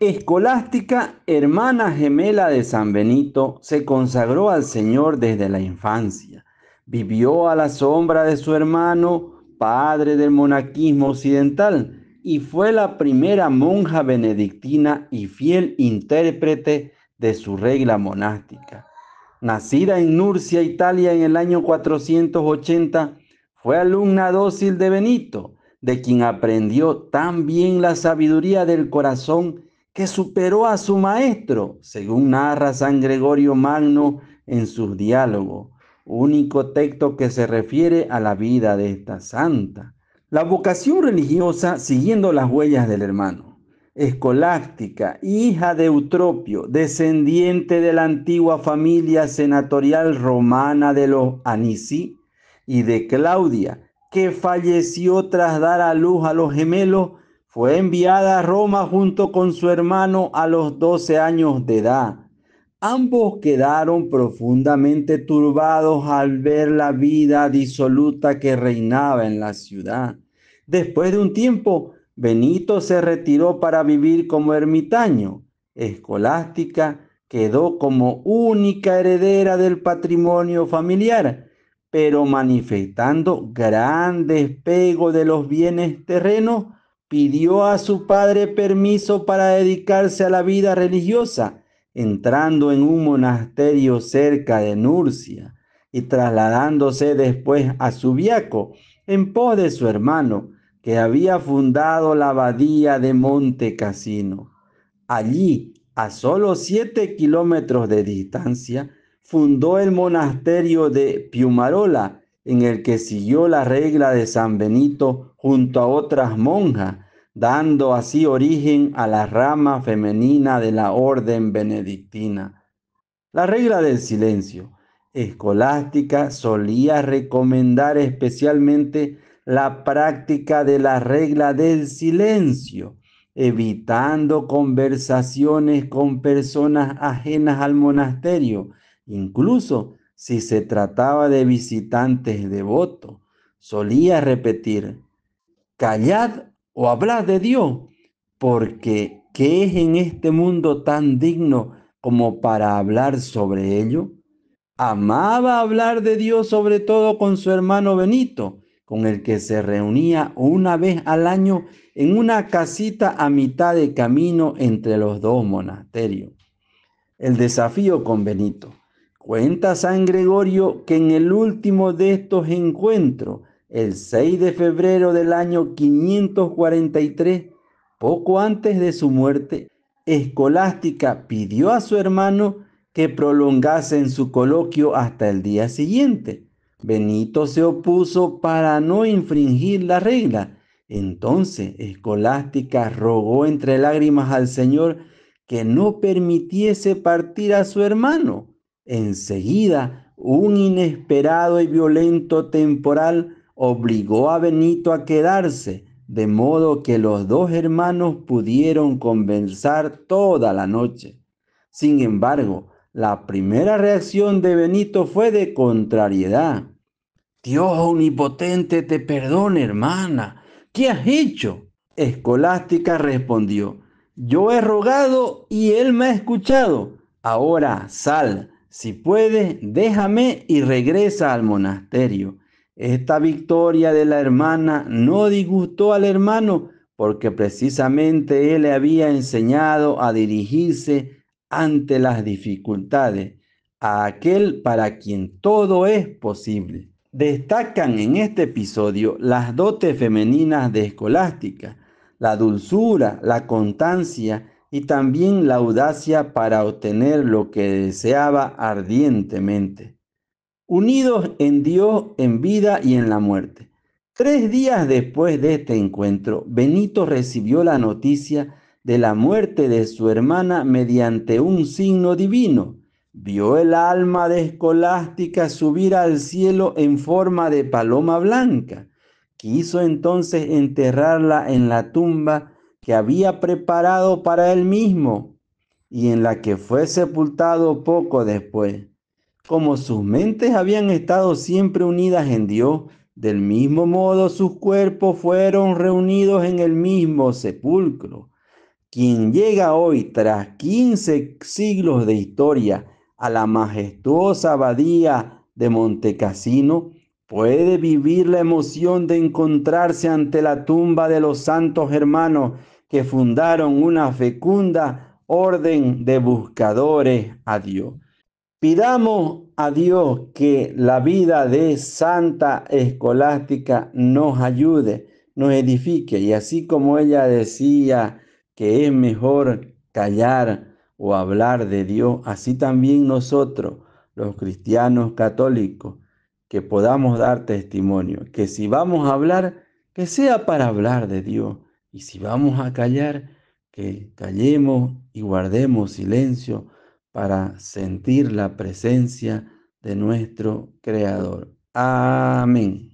Escolástica, hermana gemela de San Benito, se consagró al Señor desde la infancia. Vivió a la sombra de su hermano, padre del monaquismo occidental, y fue la primera monja benedictina y fiel intérprete de su regla monástica. Nacida en Nurcia, Italia, en el año 480, fue alumna dócil de Benito, de quien aprendió tan bien la sabiduría del corazón que superó a su maestro, según narra San Gregorio Magno en sus diálogos, único texto que se refiere a la vida de esta santa. La vocación religiosa siguiendo las huellas del hermano. Escolástica, hija de Eutropio, descendiente de la antigua familia senatorial romana de los Anici, y de Claudia, que falleció tras dar a luz a los gemelos, fue enviada a Roma junto con su hermano a los 12 años de edad. Ambos quedaron profundamente turbados al ver la vida disoluta que reinaba en la ciudad. Después de un tiempo, Benito se retiró para vivir como ermitaño. Escolástica quedó como única heredera del patrimonio familiar, pero manifestando gran despego de los bienes terrenos, pidió a su padre permiso para dedicarse a la vida religiosa, entrando en un monasterio cerca de Nurcia y trasladándose después a Subiaco en pos de su hermano, que había fundado la abadía de Monte Cassino. Allí, a solo 7 kilómetros de distancia, fundó el monasterio de Piumarola, en el que siguió la regla de San Benito junto a otras monjas, dando así origen a la rama femenina de la orden benedictina. La regla del silencio. Escolástica solía recomendar especialmente la práctica de la regla del silencio, evitando conversaciones con personas ajenas al monasterio, incluso si se trataba de visitantes devotos. Solía repetir: callad o hablad de Dios, porque ¿qué es en este mundo tan digno como para hablar sobre ello? Amaba hablar de Dios sobre todo con su hermano Benito, con el que se reunía una vez al año en una casita a mitad de camino entre los dos monasterios. El desafío con Benito. Cuenta San Gregorio que en el último de estos encuentros, el 6 de febrero del año 543, poco antes de su muerte, Escolástica pidió a su hermano que prolongasen su coloquio hasta el día siguiente. Benito se opuso para no infringir la regla. Entonces Escolástica rogó entre lágrimas al Señor que no permitiese partir a su hermano. Enseguida, un inesperado y violento temporal obligó a Benito a quedarse, de modo que los dos hermanos pudieron conversar toda la noche. Sin embargo, la primera reacción de Benito fue de contrariedad. Dios omnipotente te perdone, hermana. ¿Qué has hecho? Escolástica respondió: yo he rogado y él me ha escuchado. Ahora sal, si puedes, déjame y regresa al monasterio. Esta victoria de la hermana no disgustó al hermano, porque precisamente él le había enseñado a dirigirse ante las dificultades, a aquel para quien todo es posible. Destacan en este episodio las dotes femeninas de Escolástica, la dulzura, la constancia y también la audacia para obtener lo que deseaba ardientemente. Unidos en Dios en vida y en la muerte. 3 días después de este encuentro, Benito recibió la noticia de la muerte de su hermana mediante un signo divino. Vio el alma de Escolástica subir al cielo en forma de paloma blanca. Quiso entonces enterrarla en la tumba que había preparado para él mismo y en la que fue sepultado poco después. Como sus mentes habían estado siempre unidas en Dios, del mismo modo sus cuerpos fueron reunidos en el mismo sepulcro. quien llega hoy tras 15 siglos de historia a la majestuosa abadía de Montecassino, puede vivir la emoción de encontrarse ante la tumba de los santos hermanos que fundaron una fecunda orden de buscadores a Dios. Pidamos a Dios que la vida de Santa Escolástica nos ayude, nos edifique. Y así como ella decía que es mejor callar o hablar de Dios, así también nosotros, los cristianos católicos, que podamos dar testimonio, que si vamos a hablar, que sea para hablar de Dios. Y si vamos a callar, que callemos y guardemos silencio para sentir la presencia de nuestro Creador. Amén.